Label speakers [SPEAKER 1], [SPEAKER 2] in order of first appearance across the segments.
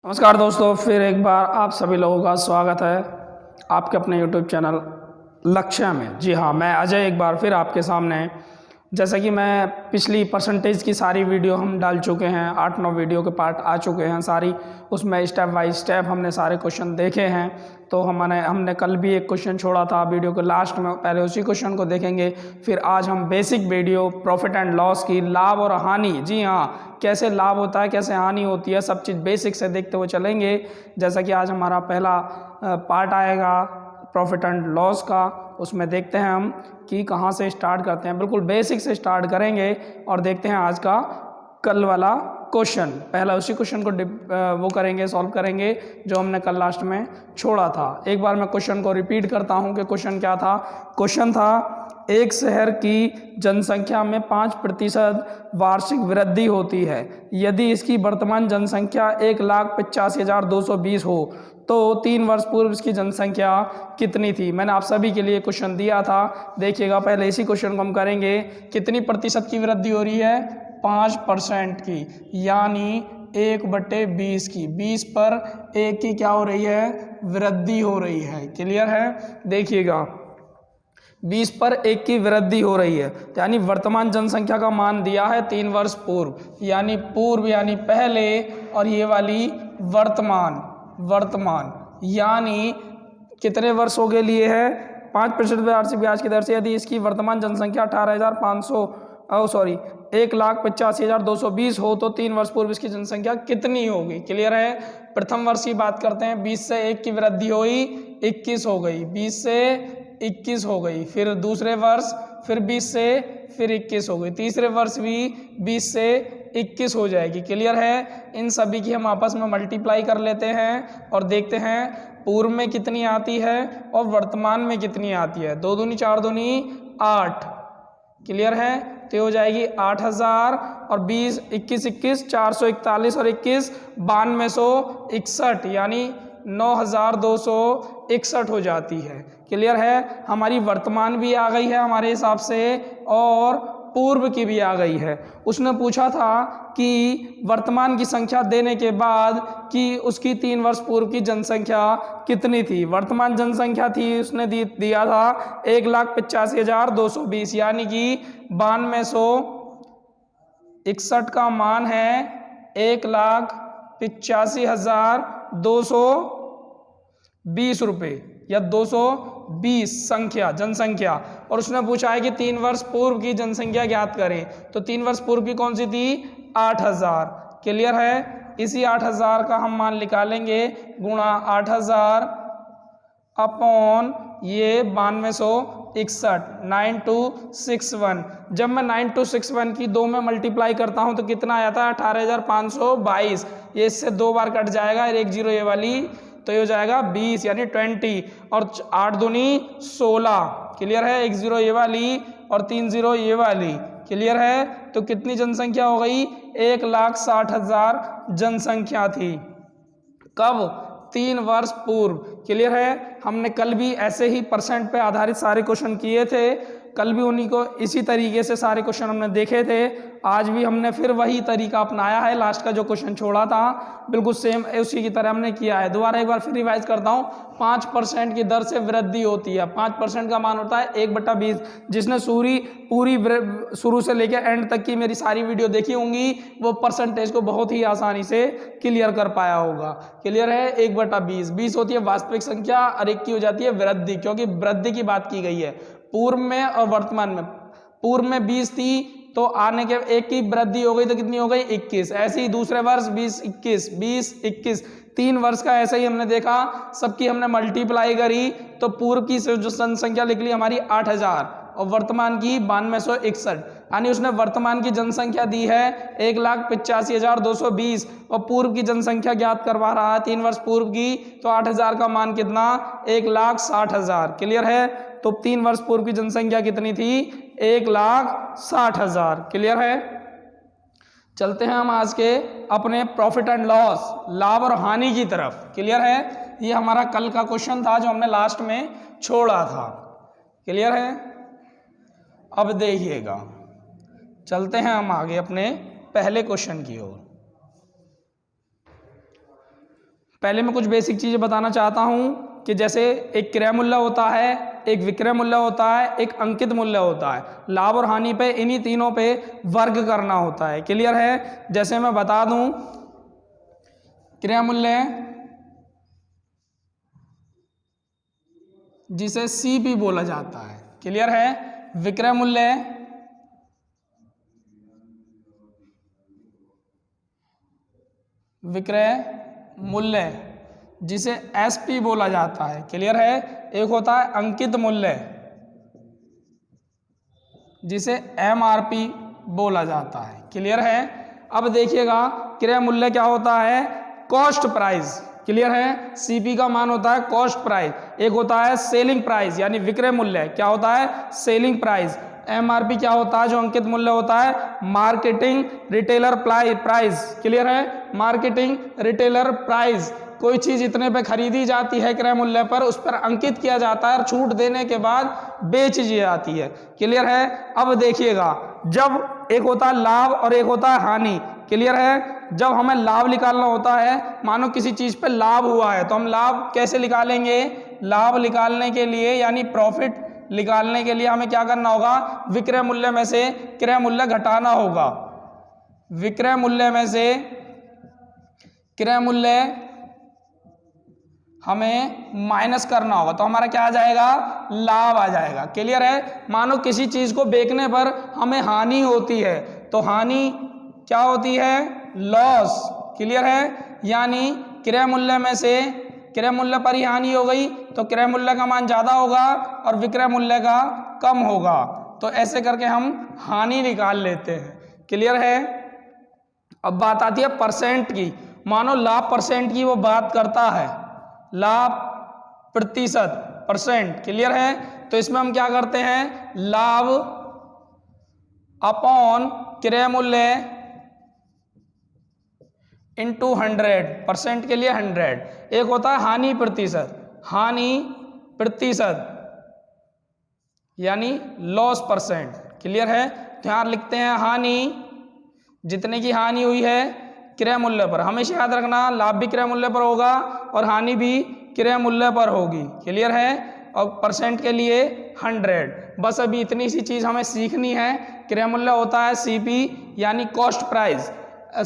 [SPEAKER 1] नमस्कार दोस्तों, फिर एक बार आप सभी लोगों का स्वागत है आपके अपने यूट्यूब चैनल लक्ष्य में। जी हाँ, मैं अजय एक बार फिर आपके सामने। जैसा कि मैं पिछली परसेंटेज की सारी वीडियो हम डाल चुके हैं, 8-9 वीडियो के पार्ट आ चुके हैं सारी, उसमें स्टेप बाय स्टेप हमने सारे क्वेश्चन देखे हैं। तो हमने कल भी एक क्वेश्चन छोड़ा था वीडियो के लास्ट में, पहले उसी क्वेश्चन को देखेंगे। फिर आज हम basic video profit and loss की, लाभ और हानि, जी हाँ, कैसे लाभ होता है कैसे हानि होती है, सब चीज़ बेसिक से देखते हुए चलेंगे। जैसा कि आज हमारा पहला पार्ट आएगा प्रॉफिट एंड लॉस का, उसमें देखते हैं हम कि कहाँ से स्टार्ट करते हैं। बिल्कुल बेसिक से स्टार्ट करेंगे और देखते हैं आज का कल वाला क्वेश्चन। पहला उसी क्वेश्चन को वो करेंगे, सॉल्व करेंगे जो हमने कल लास्ट में छोड़ा था। एक बार मैं क्वेश्चन को रिपीट करता हूँ कि क्वेश्चन क्या था। क्वेश्चन था, एक शहर की जनसंख्या में 5% वार्षिक वृद्धि होती है। यदि इसकी वर्तमान जनसंख्या 1,85,220 हो तो 3 वर्ष पूर्व इसकी जनसंख्या कितनी थी। मैंने आप सभी के लिए क्वेश्चन दिया था, देखिएगा। पहले इसी क्वेश्चन को हम करेंगे। कितनी प्रतिशत की वृद्धि हो रही है? 5% की, यानी 1/20 की। 20 पर 1 की क्या हो रही है? वृद्धि हो रही है। क्लियर है? देखिएगा, 20 पर 1 की वृद्धि हो रही है, यानी वर्तमान जनसंख्या का मान दिया है 3 वर्ष पूर्व, यानी पूर्व यानी पहले, और ये वाली वर्तमान, यानी कितने वर्षों के लिए है? 5% वार्षिक ब्याज की दर से यदि इसकी वर्तमान जनसंख्या 1,85,220 हो तो 3 वर्ष पूर्व इसकी जनसंख्या कितनी होगी। क्लियर है? प्रथम वर्ष की बात करते हैं। 20 से 1 की वृद्धि हुई, 21 हो गई। 20 से 21 हो गई। फिर दूसरे वर्ष फिर 20 से फिर 21 हो गई। तीसरे वर्ष भी 20 से 21 हो जाएगी। क्लियर है? इन सभी की हम आपस में मल्टीप्लाई कर लेते हैं और देखते हैं पूर्व में कितनी आती है और वर्तमान में कितनी आती है। 2 दूनी 4 दूनी 8। क्लियर है? तो हो जाएगी 8,000 और 20 21 21 441 और 21 9261, यानी 9,261 हो जाती है। क्लियर है? हमारी वर्तमान भी आ गई है हमारे हिसाब से और पूर्व की भी आ गई है। उसने पूछा था कि वर्तमान की संख्या देने के बाद कि उसकी 3 वर्ष पूर्व की जनसंख्या कितनी थी। वर्तमान जनसंख्या थी, उसने दिया था 1,85,220, यानी कि 9261 का मान है 1,85,220 रुपये या 220 जनसंख्या। और उसने पूछा है कि 3 वर्ष पूर्व की जनसंख्या ज्ञात करें। तो 3 वर्ष पूर्व की कौन सी थी? 8,000। क्लियर है? इसी 8,000 का हम मान निकालेंगे, गुणा 8,000 अपॉन ये 9261, 9261। जब मैं 9261 की 2 में मल्टीप्लाई करता हूं तो कितना आ जाता है? 18,522। ये इससे 2 बार कट जाएगा, 1 0 ये वाली, तो ये हो जाएगा 20 यानी 20, और 8 दूनी 16। क्लियर है? 1 0 ये वाली और 3 0 ये वाली। क्लियर है? तो कितनी जनसंख्या हो गई? 1,60,000 जनसंख्या थी। कब? 3 वर्ष पूर्व। क्लियर है? हमने कल भी ऐसे ही परसेंट पे आधारित सारे क्वेश्चन किए थे। कल भी उन्हीं को इसी तरीके से सारे क्वेश्चन हमने देखे थे। आज भी हमने फिर वही तरीका अपनाया है। लास्ट का जो क्वेश्चन छोड़ा था बिल्कुल सेम उसी की तरह हमने किया है। दोबारा एक बार फिर रिवाइज करता हूँ। 5% की दर से वृद्धि होती है। 5% का मान होता है 1/20। जिसने पूरी शुरू से लेकर एंड तक की मेरी सारी वीडियो देखी होंगी वो परसेंटेज को बहुत ही आसानी से क्लियर कर पाया होगा। क्लियर है? 1/20। 20 होती है वास्तविक संख्या और 1 की हो जाती है वृद्धि, क्योंकि वृद्धि की बात की गई है पूर्व में और वर्तमान में। पूर्व में 20 थी तो आने के 1 की वृद्धि हो गई तो कितनी हो गई? 21। ऐसे ही दूसरे वर्ष 20 21 3 वर्ष का ऐसा ही हमने देखा, सबकी हमने मल्टीप्लाई करी तो पूर्व की जो जनसंख्या निकली हमारी 8,000 और वर्तमान की 9261, यानी उसने वर्तमान की जनसंख्या दी है 1,85,220 और पूर्व की जनसंख्या ज्ञात करवा रहा है 3 वर्ष पूर्व की, तो 8,000 का मान कितना? 1,60,000। क्लियर है? तो 3 वर्ष पूर्व की जनसंख्या कितनी थी? 1,60,000। क्लियर है? चलते हैं हम आज के अपने प्रॉफिट एंड लॉस, लाभ और हानि की तरफ। क्लियर है? ये हमारा कल का क्वेश्चन था जो हमने लास्ट में छोड़ा था। क्लियर है? अब देखिएगा, चलते हैं हम आगे अपने पहले क्वेश्चन की ओर। पहले मैं कुछ बेसिक चीज़ें बताना चाहता हूँ कि जैसे एक क्रय मूल्य होता है, एक विक्रय मूल्य होता है, एक अंकित मूल्य होता है। लाभ और हानि पे इन्हीं तीनों पे वर्ग करना होता है। क्लियर है? जैसे मैं बता दूं, क्रय मूल्य जिसे सीपी बोला जाता है। क्लियर है? विक्रय मूल्य जिसे एसपी बोला जाता है। क्लियर है? एक होता है अंकित मूल्य जिसे एमआरपी बोला जाता है। क्लियर है? अब देखिएगा क्रय मूल्य क्या होता है, कॉस्ट प्राइस। क्लियर है? सीपी का मान होता है कॉस्ट प्राइस। एक होता है सेलिंग प्राइस यानी विक्रय मूल्य, क्या होता है, सेलिंग प्राइस। एमआरपी क्या होता है, जो अंकित मूल्य होता है, मार्केटिंग रिटेलर प्राइस। क्लियर है? मार्केटिंग रिटेलर प्राइस, कोई चीज इतने पे खरीदी जाती है क्रय मूल्य पर, उस पर अंकित किया जाता है और छूट देने के बाद बेच दी जाती है। क्लियर है? अब देखिएगा, जब एक होता है लाभ और एक होता है हानि। क्लियर है? जब हमें लाभ निकालना होता है, मानो किसी चीज पे लाभ हुआ है, तो हम लाभ कैसे निकालेंगे, लाभ निकालने के लिए यानी प्रॉफिट निकालने के लिए हमें क्या करना होगा, विक्रय मूल्य में से क्रय मूल्य घटाना होगा। विक्रय मूल्य में से क्रय मूल्य हमें माइनस करना होगा, तो हमारा क्या आ जाएगा, लाभ आ जाएगा। क्लियर है? मानो किसी चीज को बेचने पर हमें हानि होती है, तो हानि क्या होती है, लॉस। क्लियर है? यानी क्रय मूल्य में से क्रय मूल्य पर ही हानि हो गई, तो क्रय मूल्य का मान ज्यादा होगा और विक्रय मूल्य का कम होगा, तो ऐसे करके हम हानि निकाल लेते हैं। क्लियर है? अब बात आती है परसेंट की। मानो लाभ परसेंट की वो बात करता है, लाभ प्रतिशत, परसेंट। क्लियर है? तो इसमें हम क्या करते हैं, लाभ अपॉन क्रय मूल्य इंटू 100, परसेंट के लिए 100। एक होता है हानि प्रतिशत, हानि प्रतिशत यानी लॉस परसेंट। क्लियर है? तो यहाँ लिखते हैं हानि, जितने की हानि हुई है क्रय मूल्य पर, हमेशा याद रखना लाभ भी क्रय मूल्य पर होगा और हानि भी क्रय मूल्य पर होगी। क्लियर है? और परसेंट के लिए 100। बस अभी इतनी सी चीज हमें सीखनी है। क्रय मूल्य होता है सीपी यानी कॉस्ट प्राइस,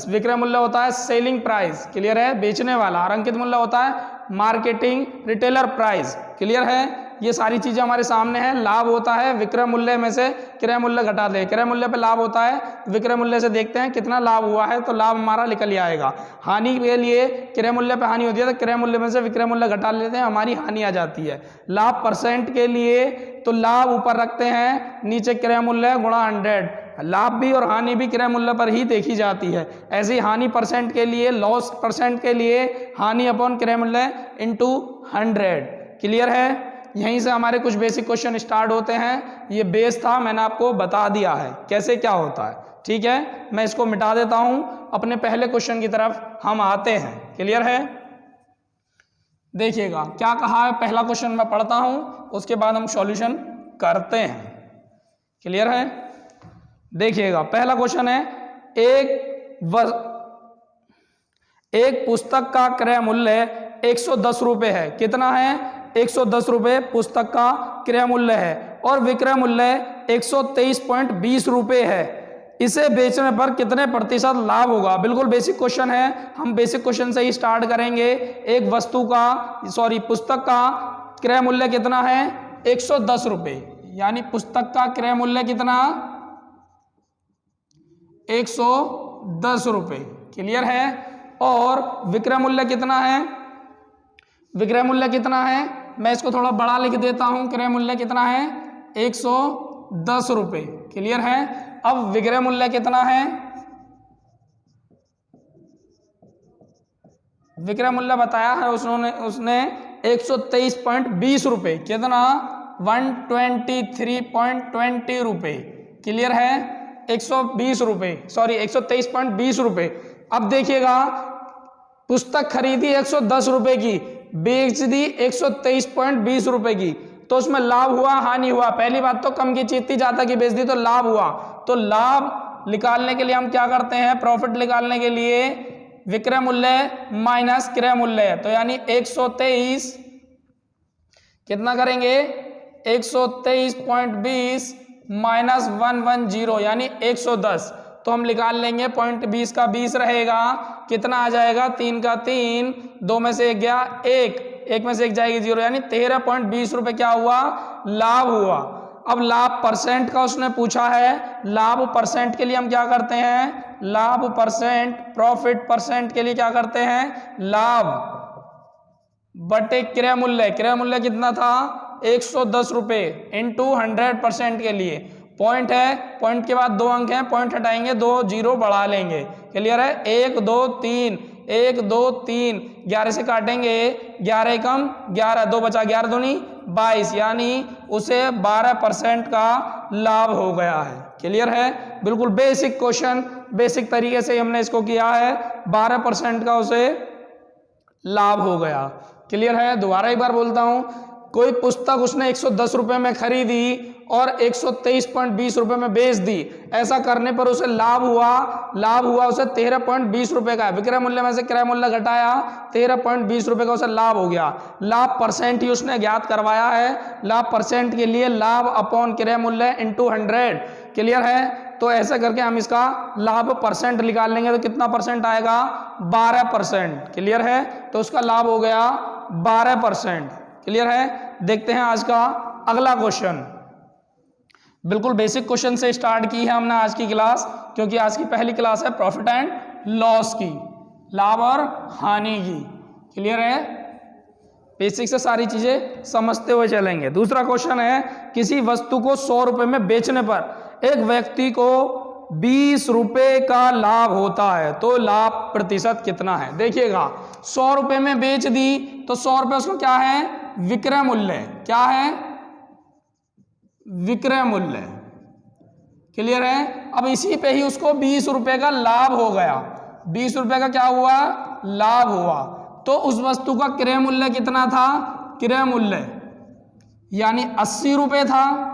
[SPEAKER 1] विक्रय मूल्य होता है सेलिंग प्राइस। क्लियर है? बेचने वाला। और अंकित मूल्य होता है मार्केटिंग रिटेलर प्राइस। क्लियर है? ये सारी चीजें हमारे सामने हैं। लाभ होता है विक्रय मूल्य में से क्रय मूल्य घटा दे, क्रय मूल्य पे लाभ होता है, विक्रय मूल्य से देखते हैं कितना लाभ हुआ है, तो लाभ हमारा निकल ही आएगा। हानि के लिए क्रय मूल्य पे हानि होती है, तो क्रय मूल्य में से विक्रय मूल्य घटा लेते हैं, हमारी हानि आ जाती है। लाभ परसेंट के लिए तो लाभ ऊपर रखते हैं, नीचे क्रय मूल्य गुणा 100। लाभ भी और हानि भी क्रय मूल्य पर ही देखी जाती है। ऐसे ही हानि परसेंट के लिए, लॉस परसेंट के लिए हानि अपॉन क्रय मूल्य इंटू 100। क्लियर है? यहीं से हमारे कुछ बेसिक क्वेश्चन स्टार्ट होते हैं। ये बेस था, मैंने आपको बता दिया है कैसे क्या होता है। ठीक है? मैं इसको मिटा देता हूं, अपने पहले क्वेश्चन की तरफ हम आते हैं। क्लियर है? देखिएगा क्या कहा है, पहला क्वेश्चन मैं पढ़ता हूं, उसके बाद हम सॉल्यूशन करते हैं। क्लियर है? देखिएगा पहला क्वेश्चन है, एक पुस्तक का क्रय मूल्य 110 रुपये है। कितना है? 110 रुपये पुस्तक का क्रय मूल्य है और विक्रय मूल्य 123.20 रुपये है। इसे बेचने पर कितने प्रतिशत लाभ होगा? बिल्कुल बेसिक क्वेश्चन है, हम बेसिक क्वेश्चन से ही स्टार्ट करेंगे। एक पुस्तक का क्रय मूल्य कितना है? 110 रुपये, यानी पुस्तक का क्रय मूल्य कितना? 110 रुपये। क्लियर है? और विक्रय मूल्य कितना है? विक्रय मूल्य कितना है? मैं इसको थोड़ा बड़ा लिख देता हूं। क्रय मूल्य कितना है? 110 रुपये। क्लियर है? अब विक्रय मूल्य कितना है? विक्रय मूल्य बताया है उसने 123.20 रुपये। कितना? 123.20 रुपये। क्लियर है? 120 रुपये, 123.20 रुपये। अब देखिएगा, पुस्तक खरीदी 110 रुपये की, बेच दी 123.20 रुपये की, तो उसमें लाभ हुआ हानि हुआ? पहली बात तो कम की चीज थी, ज्यादा की बेच दी तो लाभ हुआ। तो लाभ निकालने के लिए हम क्या करते हैं, प्रॉफिट निकालने के लिए विक्रय मूल्य माइनस क्रय मूल्य, तो यानी 123 कितना करेंगे 123.20 माइनस 110 यानी 110, तो हम निकाल लेंगे 0.20 का 20 रहेगा, कितना आ जाएगा 3 का 3, 2 में से 1 गया 1, 1 में से 1 जाएगी 0, यानी 13.20 रुपये क्या हुआ लाभ हुआ। अब लाभ परसेंट का उसने पूछा है, लाभ परसेंट के लिए हम क्या करते हैं, लाभ परसेंट प्रॉफिट परसेंट के लिए क्या करते हैं, लाभ बटे क्रय मूल्य, क्रय मूल्य कितना था 110 रुपये इंटू 100% के लिए, पॉइंट है, पॉइंट के बाद 2 अंक हैं, पॉइंट हटाएंगे 2 0 बढ़ा लेंगे, क्लियर है, 1 2 3 1 2 3 11 से काटेंगे, 11 कम 11, 2 बचा, 11 दूनी 22, यानी उसे 12% का लाभ हो गया है। क्लियर है, बिल्कुल बेसिक क्वेश्चन, बेसिक तरीके से हमने इसको किया है, 12% का उसे लाभ हो गया। क्लियर है, दोबारा एक बार बोलता हूं, कोई पुस्तक उसने 110 रुपये में खरीदी और 123.20 रुपये में बेच दी, ऐसा करने पर उसे लाभ हुआ उसे 13.20 रुपये का, विक्रय मूल्य में से क्रय मूल्य घटाया 13.20 रुपये का उसे लाभ हो गया। लाभ परसेंट ही उसने ज्ञात करवाया है, लाभ परसेंट के लिए लाभ अपॉन क्रय मूल्य इंटू 100। क्लियर है, तो ऐसा करके हम इसका लाभ परसेंट निकाल लेंगे, तो कितना परसेंट आएगा 12%। क्लियर है, तो उसका लाभ हो गया 12%। क्लियर है, देखते हैं आज का अगला क्वेश्चन। बिल्कुल बेसिक क्वेश्चन से स्टार्ट की है हमने आज की क्लास, क्योंकि आज की पहली क्लास है प्रॉफिट एंड लॉस की, लाभ और हानि की। क्लियर है, बेसिक से सारी चीजें समझते हुए चलेंगे। दूसरा क्वेश्चन है, किसी वस्तु को 100 रुपये में बेचने पर एक व्यक्ति को 20 रुपये का लाभ होता है, तो लाभ प्रतिशत कितना है। देखिएगा 100 रुपये में बेच दी, तो 100 रुपये उसको क्या है विक्रय मूल्य, क्या है विक्रय मूल्य। क्लियर है, अब इसी पे ही उसको 20 रुपये का लाभ हो गया, 20 रुपये का क्या हुआ लाभ हुआ, तो उस वस्तु का क्रय मूल्य कितना था, क्रय मूल्य यानी 80 रुपये था,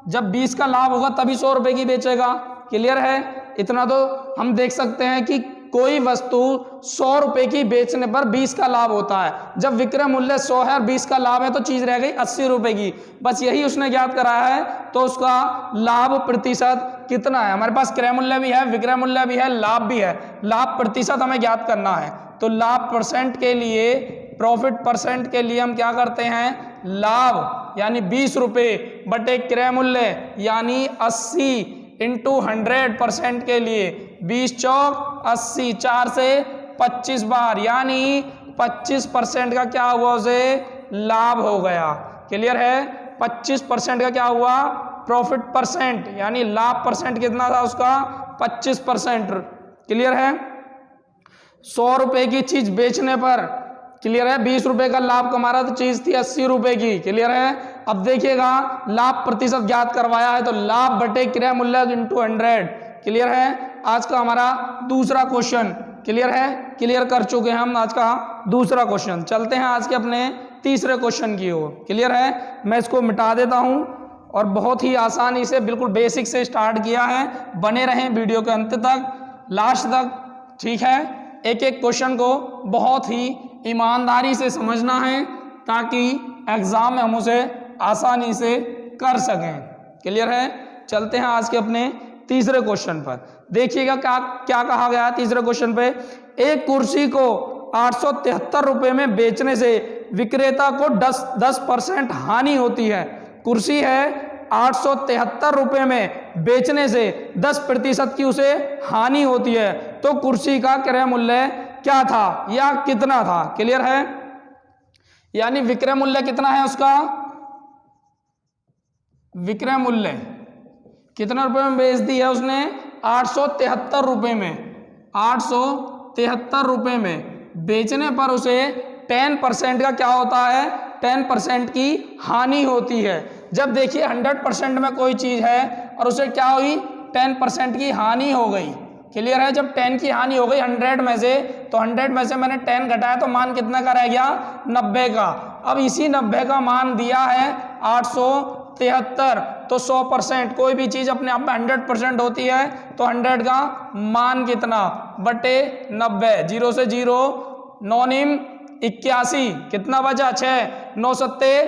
[SPEAKER 1] जब 20 का लाभ होगा तभी 100 रुपये की बेचेगा। क्लियर है, इतना तो हम देख सकते हैं कि कोई वस्तु 100 रुपये की बेचने पर 20 का लाभ होता है, जब विक्रय मूल्य 100 है और 20 का लाभ है तो चीज रह गई 80 रुपये की, बस यही उसने ज्ञात कराया है। तो उसका लाभ प्रतिशत कितना है, हमारे पास क्रय मूल्य भी है, विक्रय मूल्य भी है, लाभ भी है, लाभ प्रतिशत हमें ज्ञात करना है। तो लाभ परसेंट के लिए, प्रॉफिट परसेंट के लिए हम क्या करते हैं, लाभ यानी 20 रुपये बटे क्रय मूल्य यानी 80 इंटू 100% के लिए 20 चौक 80, 4 से 25 बार, यानी 25% का क्या हुआ उसे लाभ हो गया। क्लियर है, 25% का क्या हुआ प्रॉफिट परसेंट, यानी लाभ परसेंट कितना था उसका 25%। क्लियर है, 100 रुपये की चीज बेचने पर, क्लियर है, 20 रुपये का लाभ कमा रहा तो चीज थी 80 रुपये की। क्लियर है, अब देखिएगा लाभ प्रतिशत ज्ञात करवाया है, तो लाभ बटे क्रय मूल्य इंटू 100। क्लियर है, आज का हमारा दूसरा क्वेश्चन। क्लियर है, क्लियर कर चुके हैं हम आज का दूसरा क्वेश्चन। चलते हैं आज के अपने तीसरे क्वेश्चन की ओर। क्लियर है, मैं इसको मिटा देता हूं और बहुत ही आसानी से बिल्कुल बेसिक से स्टार्ट किया है, बने रहें वीडियो के अंत तक, लास्ट तक। ठीक है, एक एक क्वेश्चन को बहुत ही ईमानदारी से समझना है ताकि एग्जाम में हम उसे आसानी से कर सकें। क्लियर है, चलते हैं आज के अपने तीसरे क्वेश्चन पर। देखिएगा क्या क्या कहा गया है तीसरे क्वेश्चन पे, एक कुर्सी को 873 रुपये में बेचने से विक्रेता को 10% हानि होती है। कुर्सी है 873 रुपये में बेचने से 10% की उसे हानि होती है, तो कुर्सी का क्रय मूल्य क्या था या कितना था। क्लियर है, यानी विक्रय मूल्य कितना है उसका, विक्रय मूल्य कितना रुपए में बेच दी है उसने 873 रुपये में, 873 रुपये में बेचने पर उसे 10% का क्या होता है, 10% की हानि होती है। जब देखिए 100% में कोई चीज है और उसे क्या हुई 10% की हानि हो गई। क्लियर है, जब 10 की हानि हो गई 100 में से, तो 100 में से मैंने 10 घटाया तो मान कितना का रह गया 90 का। अब इसी 90 का मान दिया है 773 तो 100%, कोई भी चीज अपने आप में 100% होती है तो 100 का मान कितना बटे 90, 0 से 0 9 निम 81, कितना बचा 6, 9 सत्ते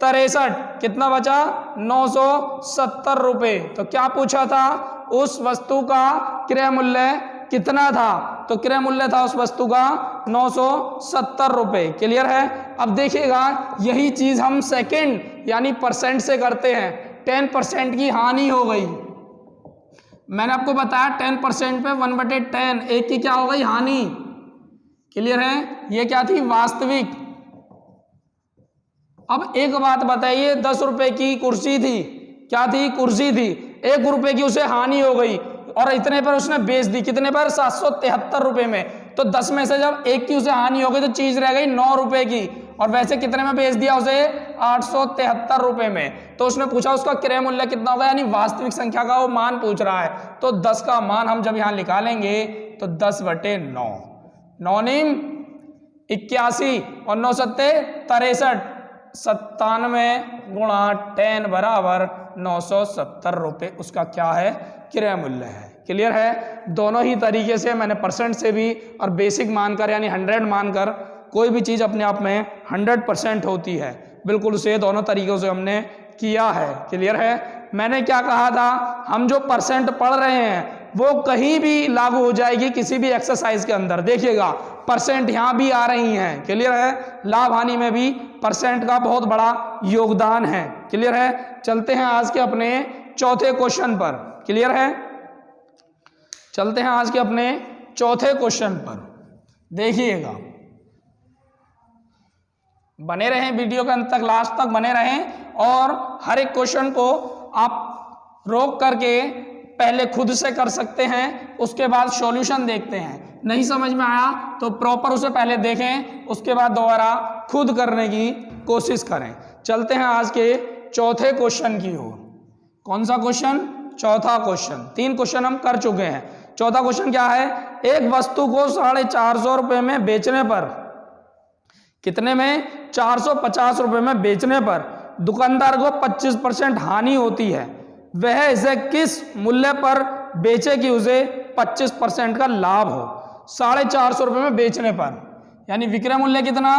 [SPEAKER 1] 63, कितना बचा 970 रुपए। तो क्या पूछा था, उस वस्तु का क्रय मूल्य कितना था, तो क्रय मूल्य था उस वस्तु का 970 रुपए। क्लियर है। अब देखिएगा यही चीज हम सेकंड यानी परसेंट से करते हैं। 10% की हानि हो गई, मैंने आपको बताया 10% पे 1/10 एक की क्या हो गई हानि। क्लियर है। ये क्या थी वास्तविक। अब एक बात बताइए, 10 रुपए की कुर्सी थी, क्या थी कुर्सी थी, 1 रुपए की उसे हानि हो गई और इतने पर उसने बेच दी, कितने पर 773 रुपए में। तो 10 में से जब 1 की उसे हानि हो गई तो चीज रह गई 9 रुपए की, और वैसे कितने में बेच दिया उसे 873 रुपए में। तो उसने पूछा उसका क्रय मूल्य कितना होगा, यानी वास्तविक संख्या का वो मान पूछ रहा है। तो 10 का मान हम जब यहां निकालेंगे तो 10/9, 9 निम 81 और 9 सत्ते 63, 97 गुणा 10 बराबर 970 रुपए उसका क्या है क्रय मूल्य है। क्लियर है। दोनों ही तरीके से मैंने परसेंट से भी और बेसिक मानकर यानी 100 मानकर, कोई भी चीज अपने आप में 100% होती है, बिल्कुल उसे दोनों तरीकों से हमने किया है। क्लियर है। मैंने क्या कहा था, हम जो परसेंट पढ़ रहे हैं वो कहीं भी लागू हो जाएगी किसी भी एक्सरसाइज के अंदर। देखिएगा परसेंट यहां भी आ रही हैं। क्लियर है। लाभ हानि में भी परसेंट का बहुत बड़ा योगदान है। क्लियर है। चलते हैं आज के अपने चौथे क्वेश्चन पर। क्लियर है। चलते हैं आज के अपने चौथे क्वेश्चन पर। देखिएगा, बने रहें वीडियो के अंत तक, लास्ट तक बने रहें और हर एक क्वेश्चन को आप रोक करके पहले खुद से कर सकते हैं, उसके बाद सॉल्यूशन देखते हैं। नहीं समझ में आया तो प्रॉपर उसे पहले देखें, उसके बाद दोबारा खुद करने की कोशिश करें। चलते हैं आज के चौथे क्वेश्चन की ओर। कौन सा क्वेश्चन, चौथा क्वेश्चन। 3 क्वेश्चन हम कर चुके हैं। चौथा क्वेश्चन क्या है, एक वस्तु को 450 रुपए में बेचने पर, कितने में 450 रुपए में बेचने पर दुकानदार को 25% हानि होती है, वह इसे किस मूल्य पर बेचे कि उसे 25% का लाभ हो। 450 रुपए में बेचने पर यानी विक्रय मूल्य कितना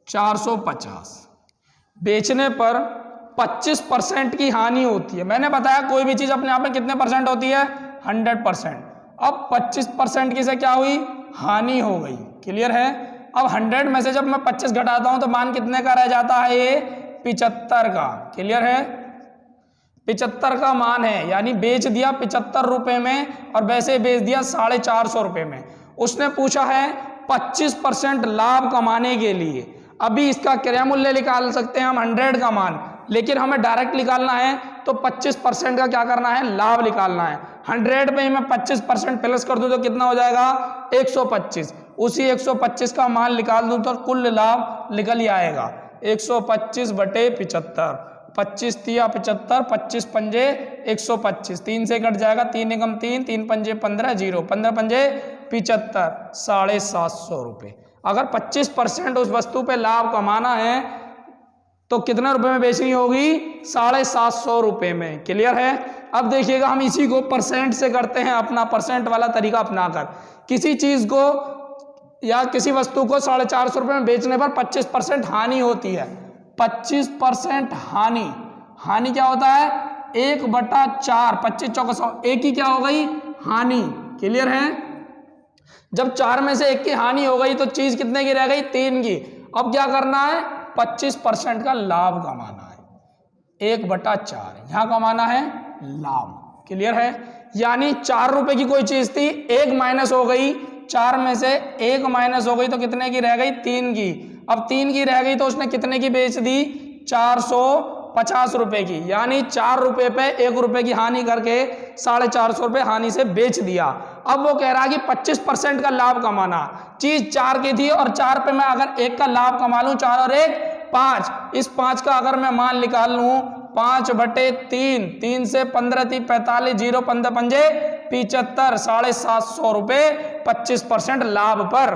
[SPEAKER 1] 450, बेचने पर 25% की हानि होती है। मैंने बताया कोई भी चीज अपने आप में कितने परसेंट होती है 100%। अब 25% की से क्या हुई हानि हो गई। क्लियर है। अब 100 में से जब मैं 25 घटाता हूं तो मान कितने का रह जाता है, ये 75 का। क्लियर है। 75 का मान है, यानी बेच दिया 75 रुपए में और वैसे बेच दिया 450 रुपए में। उसने पूछा है 25% लाभ कमाने के लिए। अभी इसका क्रय मूल्य निकाल सकते हैं हम 100 का मान, लेकिन हमें डायरेक्ट निकालना है तो 25% का क्या करना है लाभ निकालना है। 100 पे ही मैं 25% प्लस कर दूं तो कितना हो जाएगा 125। उसी 125 का मान निकाल दूं तो कुल लाभ निकल ही आएगा 125/75। 25 तिया 75, 25 पंजे 125, 3 से कट जाएगा, 3 एकम 3, 3 पंजे 15, 0, 15 पंजे 75, 750 रुपए। अगर 25% उस वस्तु पे लाभ कमाना है तो कितने रुपए में बेचनी होगी 750 रुपए में। क्लियर है। अब देखिएगा हम इसी को परसेंट से करते हैं, अपना परसेंट वाला तरीका अपनाकर। किसी चीज को या किसी वस्तु को 450 रुपए में बेचने पर 25% हानि होती है। 25% हानि, हानि क्या होता है 1/4, 25 चौका 100, एक की क्या हो गई हानि। क्लियर है। जब 4 में से 1 की हानि हो गई तो चीज कितने की रह गई 3 की। अब क्या करना है 25% का लाभ कमाना है। 1/4 यहां कमाना है लाभ। क्लियर है। यानी 4 रुपए की कोई चीज थी, 1 माइनस हो गई, 4 में से 1 माइनस हो गई तो कितने की रह गई 3 की। अब 3 की रह गई तो उसने कितने की बेच दी 450 रुपए की। यानी 4 रुपए पे 1 रुपए की हानि करके 450 रुपए हानि से बेच दिया। अब वो कह रहा है कि 25% का लाभ कमाना। चीज 4 की थी और 4 पे मैं अगर 1 का लाभ कमा लूं, 4 और 1 5, इस 5 का अगर मैं मान निकाल लूं 5/3, 3 से 15 × 3 = 45, 0 15 पंजे 75, 750 रुपए 25% लाभ पर।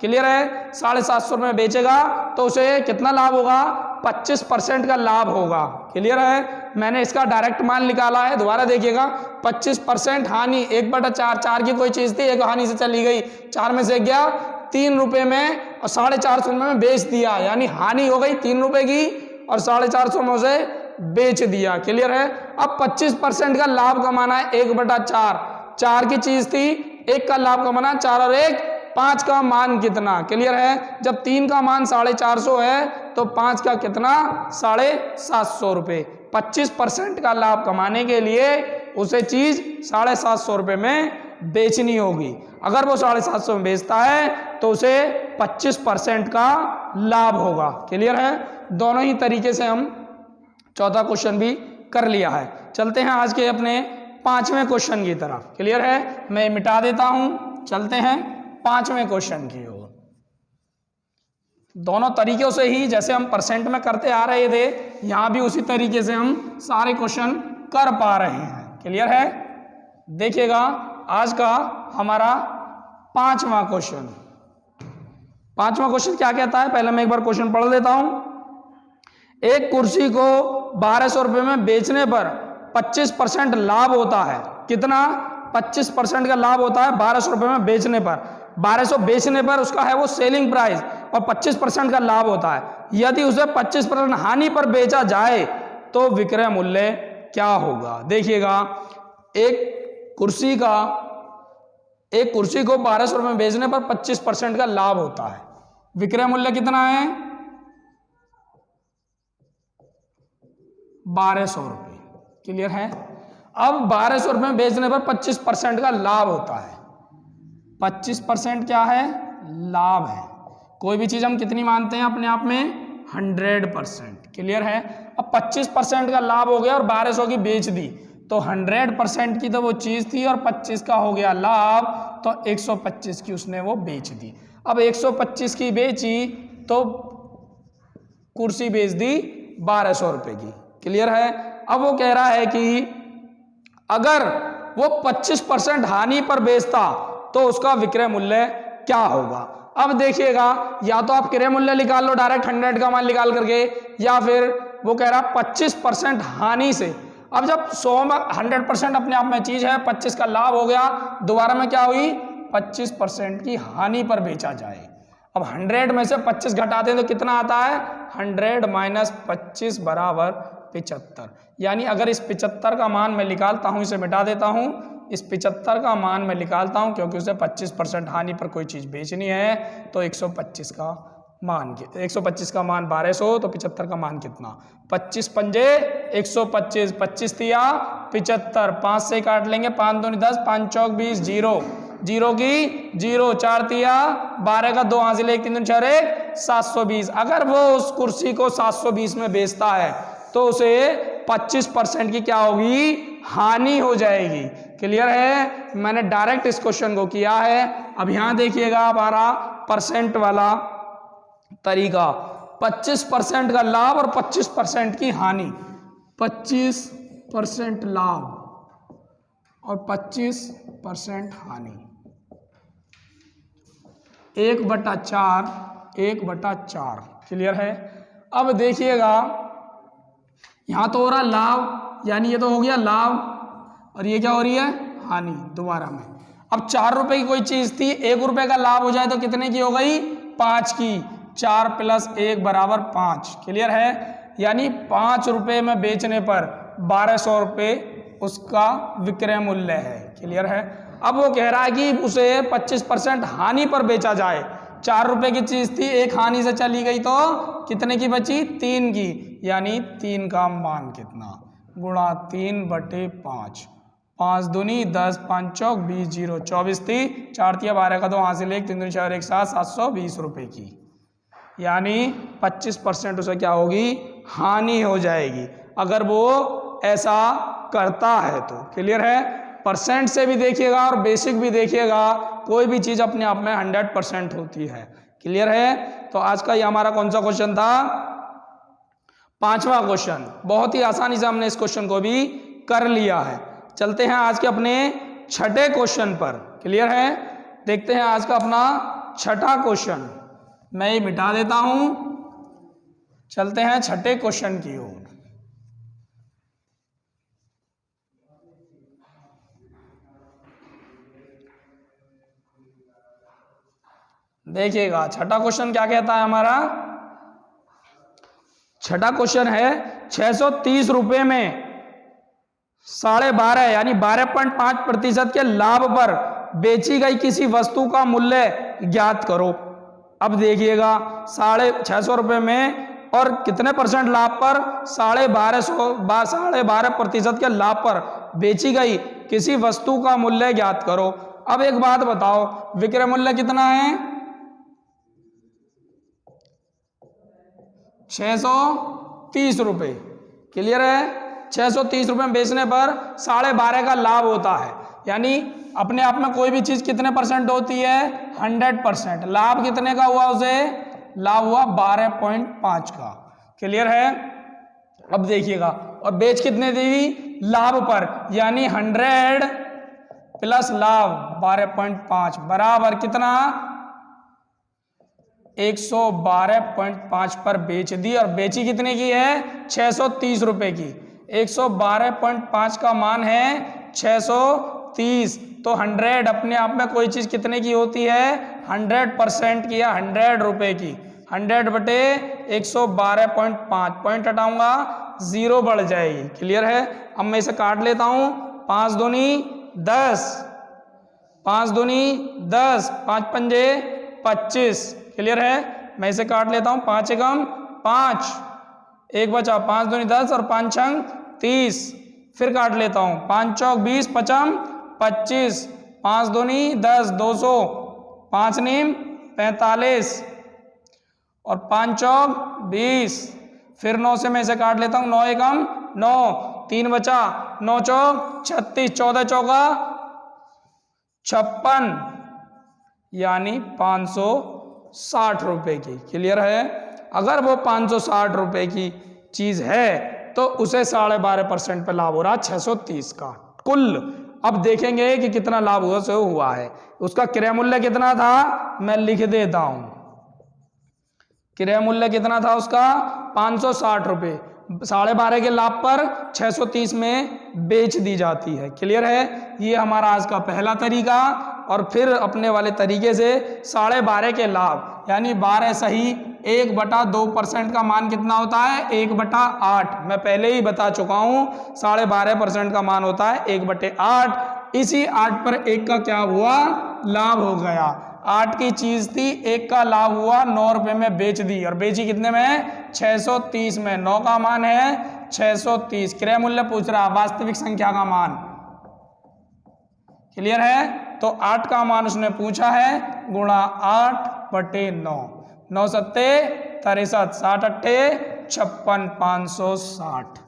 [SPEAKER 1] क्लियर है। 750 रुपये में बेचेगा तो उसे कितना लाभ होगा, 25% का लाभ होगा। क्लियर है। मैंने इसका डायरेक्ट मान निकाला है, दोबारा देखिएगा। 25% हानि 1/4, 4 की कोई चीज़ थी, एक हानि से चली गई, 4 में से गया 3 रुपये में और 450 रुपये में बेच दिया, यानी हानि हो गई 3 रुपये की और 450 में उसे बेच दिया। क्लियर है। अब 25% का लाभ कमाना है 1/4, 4 की चीज़ थी, 1 का लाभ कमाना, 4 और 1 5 का मान कितना। क्लियर है। जब 3 का मान 450 है तो 5 का कितना, 750 रुपये। 25% का लाभ कमाने के लिए उसे चीज़ 750 रुपये में बेचनी होगी। अगर वो 750 में बेचता है तो उसे 25% का लाभ होगा। क्लियर है। दोनों ही तरीके से हम चौथा क्वेश्चन भी कर लिया है। चलते हैं आज के अपने 5वें क्वेश्चन की तरफ। क्लियर है। मैं मिटा देता हूं, चलते हैं 5वें क्वेश्चन की ओर। दोनों तरीकों से ही जैसे हम परसेंट में करते आ रहे थे, यहां भी उसी तरीके से हम सारे क्वेश्चन कर पा रहे हैं। क्लियर है। देखिएगा आज का हमारा 5वां क्वेश्चन। 5वां क्वेश्चन क्या कहता है, पहले मैं एक बार क्वेश्चन पढ़ देता हूं। एक कुर्सी को 1200 रुपये में बेचने पर 25% लाभ होता है। कितना, 25% का लाभ होता है 1200 रुपये में बेचने पर। 1200 बेचने पर उसका है वो सेलिंग प्राइस और 25% का लाभ होता है। यदि उसे 25% हानि पर बेचा जाए तो विक्रय मूल्य क्या होगा। देखिएगा, एक कुर्सी को 1200 रुपये में बेचने पर 25% का लाभ होता है। विक्रय मूल्य कितना है, 1200 रुपये। क्लियर है। अब 1200 रुपये में बेचने पर 25% का लाभ होता है। 25% क्या है, लाभ है। कोई भी चीज हम कितनी मानते हैं अपने आप में, 100%। क्लियर है। अब 25% का लाभ हो गया और 1200 की बेच दी तो 100% की तो वो चीज थी और 25 का हो गया लाभ, तो 125 की उसने वो बेच दी। अब 125 की बेची तो कुर्सी बेच दी 1200 रुपये की। क्लियर है। अब वो कह रहा है कि अगर वो 25% हानि पर बेचता तो उसका विक्रय मूल्य क्या होगा। अब देखिएगा, या तो आप क्रय मूल्य निकाल लो डायरेक्ट 100 का मान निकाल करके, या फिर वो कह रहा 25% हानि से। अब जब 100 में 100% अपने आप में चीज है, 25 का लाभ हो गया, दोबारा में क्या हुई, 25% की हानि पर बेचा जाए। अब 100 में से 25 घटाते हैं तो कितना आता है, 100 माइनस 25 बराबर 75। यानी अगर इस 75 का मान मैं निकालता हूं, इसे मिटा देता हूं, इस 75 का मान मैं निकालता हूं क्योंकि उसे 25% हानि पर कोई चीज बेचनी है, तो 125 का मान 1200, तो 75 का मान कितना, 25 पंजे 125, 25 दिया 75, 5 से काट लेंगे, 5 दूनी 10, 5 चौक 20, 0 की 0, 4 दिया 12 का 2 हासिल 1 3 4 1 720। अगर वो उस कुर्सी को 720 में बेचता है तो उसे 25% की क्या होगी, हानि हो जाएगी। क्लियर है। मैंने डायरेक्ट इस क्वेश्चन को किया है। अब यहां देखिएगा हमारा परसेंट वाला तरीका, 25% का लाभ और 25% की हानि। 25% लाभ और 25% हानि, 1/4। क्लियर है। अब देखिएगा, यहां तो हो रहा लाभ, यानी ये तो हो गया लाभ और ये क्या हो रही है, हानि दोबारा में। अब 4 रुपए की कोई चीज थी, 1 रुपए का लाभ हो जाए तो कितने की हो गई, 5 की। 4 + 1 बराबर 5। क्लियर है। यानी 5 रुपए में बेचने पर 1200 रुपये उसका विक्रय मूल्य है। क्लियर है। अब वो कह रहा है कि उसे 25% हानि पर बेचा जाए। 4 रुपए की चीज थी, 1 हानि से चली गई तो कितने की बची, 3 की। यानी 3 का मान कितना, गुणा 3/5, 5 दूनी 10, 5 चौक 20, 0 24 थी, 4 दिया 12 का 2 हासिल 1 3 दूनी 4 1 7, 720 रुपये की। यानी 25% उसे क्या होगी, हानि हो जाएगी अगर वो ऐसा करता है तो। क्लियर है। परसेंट से भी देखिएगा और बेसिक भी देखिएगा, कोई भी चीज अपने आप में 100% होती है। क्लियर है। तो आज का ये हमारा कौन सा क्वेश्चन था, 5वां क्वेश्चन। बहुत ही आसानी से हमने इस क्वेश्चन को भी कर लिया है। चलते हैं आज के अपने 6ठे क्वेश्चन पर। क्लियर है। देखते हैं आज का अपना छठा क्वेश्चन, मैं ये मिटा देता हूं, चलते हैं छठे क्वेश्चन की ओर। देखिएगा छठा क्वेश्चन क्या कहता है हमारा। छठा क्वेश्चन है 630 रुपए में 12.5 यानी 12.5% के लाभ पर बेची गई किसी वस्तु का मूल्य ज्ञात करो। अब देखिएगा 650 रुपए में और कितने परसेंट लाभ पर 12.5% के लाभ पर बेची गई किसी वस्तु का मूल्य ज्ञात करो। अब एक बात बताओ, विक्रय मूल्य कितना है? 630 रुपए। क्लियर है? 630 रुपए में बेचने पर 12.5 का लाभ होता है, यानी अपने आप में कोई भी चीज कितने परसेंट होती है? 100%। लाभ कितने का हुआ? उसे लाभ हुआ 12.5 का। क्लियर है? अब देखिएगा, और बेच कितने दी? लाभ पर, यानी 100 प्लस लाभ 12.5 बराबर कितना? 112.5 पर बेच दी। और बेची कितने की है? 630 रुपए की। 112.5 का मान है 630, तो 100 अपने आप में कोई चीज कितने की होती है? 100% की, या 100 रुपए की। 100 बटे 112.5, पॉइंट हटाऊंगा 0 बढ़ जाएगी। क्लियर है? अब मैं इसे काट लेता हूं। 5 दूनी 10, 5 दूनी 10, 5 पंजे 25। क्लियर है? मैं इसे काट लेता हूं। 5 एकम 5, एक बचा, 5 दूनी 10 और 5 छंग 30। फिर काट लेता हूं। 5 चौक 20, 5 25, 5 दूनी 10, 200, 5 नीम 45 और 5 चौक 20। फिर 9 से मैं इसे काट लेता हूं। 9 एकम 9, 3 बचा, 9 चौक 36, 14 चौका 56, यानी 560 रुपए की। क्लियर है? अगर वो 560 रुपए की चीज है तो उसे 12.5% पे लाभ हो रहा 630 का कुल। अब देखेंगे कि कितना लाभ हुआ है। उसका क्रय मूल्य कितना था, मैं लिख देता हूं। क्रय मूल्य कितना था उसका? 560 रुपए। 12.5 के लाभ पर 630 में बेच दी जाती है। क्लियर है? ये हमारा आज का पहला तरीका। और फिर अपने वाले तरीके से 12.5 के लाभ, यानी 12 सही 1/2% का मान कितना होता है? 1/8। मैं पहले ही बता चुका हूं 12.5% का मान होता है 1/8। इसी 8 पर 1 का क्या हुआ? लाभ हो गया। 8 की चीज थी, 1 का लाभ हुआ, 9 रुपए में बेच दी। और बेची कितने में? 630 में। 9 का मान है 630। क्रय मूल्य पूछ रहा, वास्तविक संख्या का मान। क्लियर है? तो 8 का मान उसने पूछा है, गुणा 8/9। 9 सत्ते 63, 60 अट्ठे 56, 560।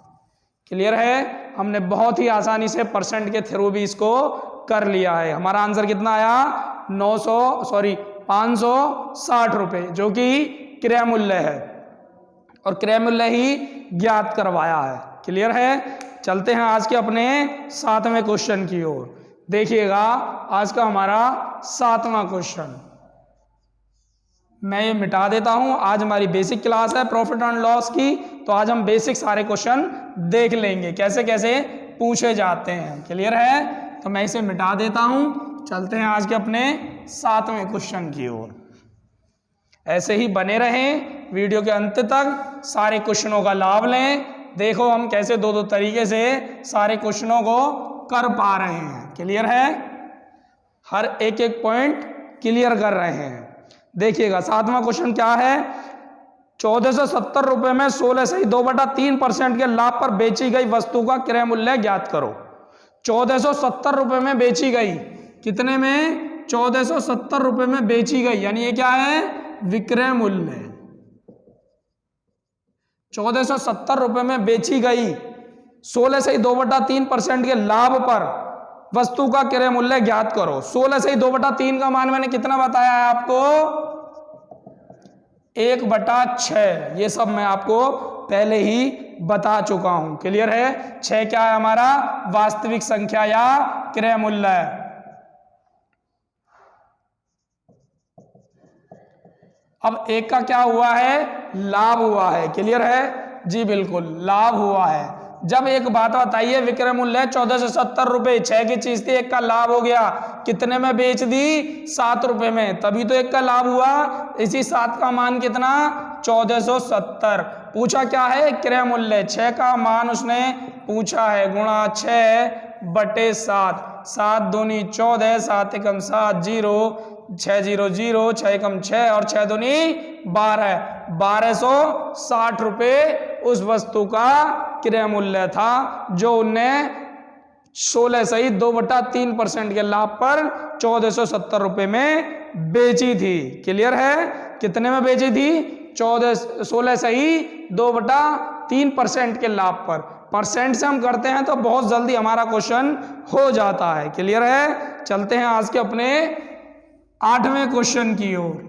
[SPEAKER 1] क्लियर है? हमने बहुत ही आसानी से परसेंट के थ्रू भी इसको कर लिया है। हमारा आंसर कितना आया? 560 रुपए, जो कि क्रय मूल्य है, और क्रय मूल्य ही ज्ञात करवाया है। क्लियर है? चलते हैं आज के अपने 7वें क्वेश्चन की ओर। देखिएगा आज का हमारा 7वां क्वेश्चन, मैं ये मिटा देता हूं। आज हमारी बेसिक क्लास है प्रॉफिट एंड लॉस की, तो आज हम बेसिक सारे क्वेश्चन देख लेंगे कैसे कैसे पूछे जाते हैं। क्लियर है? तो मैं इसे मिटा देता हूं। चलते हैं आज के अपने 7वें क्वेश्चन की ओर। ऐसे ही बने रहें, वीडियो के अंत तक सारे क्वेश्चनों का लाभ लें। देखो हम कैसे दो तरीके से सारे क्वेश्चनों को कर पा रहे हैं। क्लियर है? हर एक पॉइंट क्लियर कर रहे हैं। देखिएगा 7वां क्वेश्चन क्या है? 1470 रुपए में 16 सही 2/3% के लाभ पर बेची गई वस्तु का क्रय मूल्य ज्ञात करो। 1470 रुपए में बेची गई। कितने में? 1470 रुपए में बेची गई, यानी ये क्या है? विक्रय मूल्य। 1470 रुपए में बेची गई, 16 से 2/3% के लाभ पर वस्तु का क्रय मूल्य ज्ञात करो। 16 से 2/3 का मान मैंने कितना बताया है आपको? 1/6। ये सब मैं आपको पहले ही बता चुका हूं। क्लियर है? 6 क्या है हमारा? वास्तविक संख्या या क्रय मूल्य। अब एक का क्या हुआ है, लाभ हुआ है। क्लियर है जी, बिल्कुल लाभ हुआ है। जब एक बात बताइए, विक्रय मूल्य 1470 रुपए, 6 की चीज थी, एक का लाभ हो गया, कितने में बेच दी, 7 रुपए में, तभी तो एक का लाभ हुआ। इसी 7 का मान कितना, 1470। पूछा क्या है, क्रय मूल्य, 6 का मान उसने पूछा है, गुणा 6/7, 7 दूनी 14, 7 एकम 7, 0, 6 0 0, 6 एकम 6 और 6 दूनी 12, 1260 रुपए उस वस्तु का क्रय मूल्य था, जो उनने 16 सही 2/3% के लाभ पर 1470 रुपए में बेची थी। क्लियर है, कितने में बेची थी, 16 सही 2/3% के लाभ पर। परसेंट से हम करते हैं तो बहुत जल्दी हमारा क्वेश्चन हो जाता है। क्लियर है, चलते हैं आज के अपने 8वें क्वेश्चन की ओर।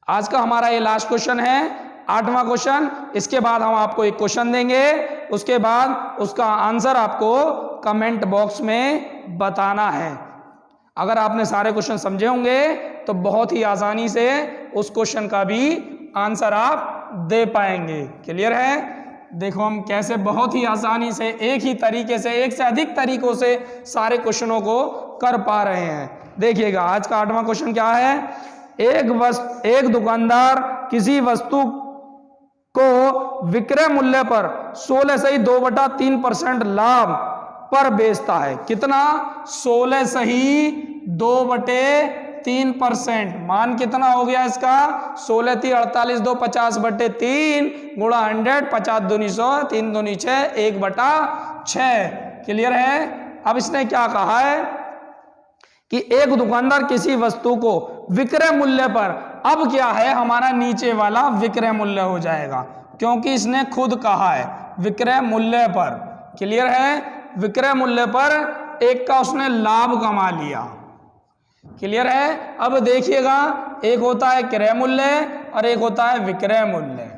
[SPEAKER 1] आज का हमारा ये लास्ट क्वेश्चन है, 8वां क्वेश्चन। इसके बाद हम आपको एक क्वेश्चन देंगे, उसके बाद उसका आंसर आपको कमेंट बॉक्स में बताना है। अगर आपने सारे क्वेश्चन समझे होंगे तो बहुत ही आसानी से उस क्वेश्चन का भी आंसर आप दे पाएंगे। क्लियर है, देखो हम कैसे बहुत ही आसानी से एक ही तरीके से, एक से अधिक तरीकों से सारे क्वेश्चनों को कर पा रहे हैं। देखिएगा आज का 8वां क्वेश्चन क्या है, एक दुकानदार किसी वस्तु को विक्रय मूल्य पर 16 सही 2/3% लाभ पर बेचता है। कितना, 16 सही 2/3%, मान कितना हो गया इसका, 16 3 48 2 50/3 गुणा 100, 50 दूनी 100, 3 दूनी 6, 1/6। क्लियर है, अब इसने क्या कहा है कि एक दुकानदार किसी वस्तु को विक्रय मूल्य पर, अब क्या है हमारा नीचे वाला विक्रय मूल्य हो जाएगा, क्योंकि इसने खुद कहा है विक्रय मूल्य पर। क्लियर है, विक्रय मूल्य पर एक का उसने लाभ कमा लिया। क्लियर है, अब देखिएगा एक होता है क्रय मूल्य और एक होता है विक्रय मूल्य।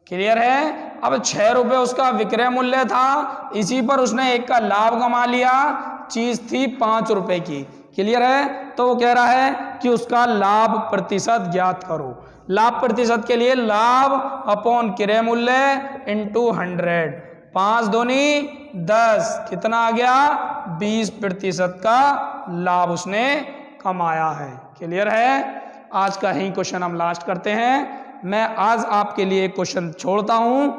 [SPEAKER 1] क्लियर है, अब 6 रुपए उसका विक्रय मूल्य था, इसी पर उसने एक का लाभ कमा लिया, चीज थी 5 रुपए की। क्लियर है, तो वो कह रहा है कि उसका लाभ प्रतिशत ज्ञात करो। लाभ प्रतिशत के लिए लाभ अपॉन क्रय मूल्य इंटू 100, 5 दूनी 10, कितना आ गया, 20% का लाभ उसने कमाया है। क्लियर है, आज का ही क्वेश्चन हम लास्ट करते हैं। मैं आज आपके लिए क्वेश्चन छोड़ता हूं,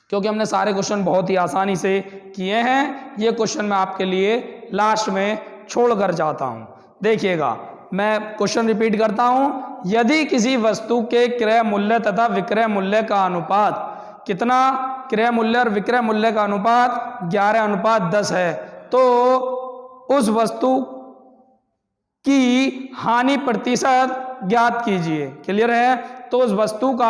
[SPEAKER 1] क्योंकि हमने सारे क्वेश्चन बहुत ही आसानी से किए हैं। ये क्वेश्चन मैं आपके लिए लास्ट में छोड़कर जाता हूं। देखिएगा, मैं क्वेश्चन रिपीट करता हूं, यदि किसी वस्तु के क्रय मूल्य तथा विक्रय मूल्य का अनुपात, कितना, क्रय मूल्य और विक्रय मूल्य का अनुपात 11:10 है, तो उस वस्तु की हानि प्रतिशत ज्ञात कीजिए। क्लियर है, तो उस वस्तु का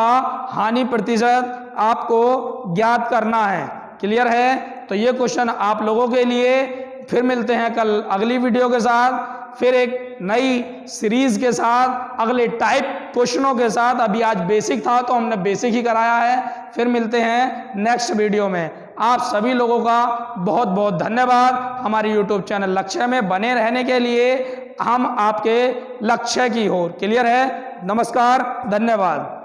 [SPEAKER 1] हानि प्रतिशत आपको ज्ञात करना है। क्लियर है, तो ये क्वेश्चन आप लोगों के लिए। फिर मिलते हैं कल अगली वीडियो के साथ, फिर एक नई सीरीज के साथ, अगले टाइप क्वेश्चनों के साथ। अभी आज बेसिक था तो हमने बेसिक ही कराया है। फिर मिलते हैं नेक्स्ट वीडियो में। आप सभी लोगों का बहुत बहुत धन्यवाद हमारे YouTube चैनल लक्ष्य में बने रहने के लिए, हम आपके लक्ष्य की ओर। क्लियर है, नमस्कार, धन्यवाद।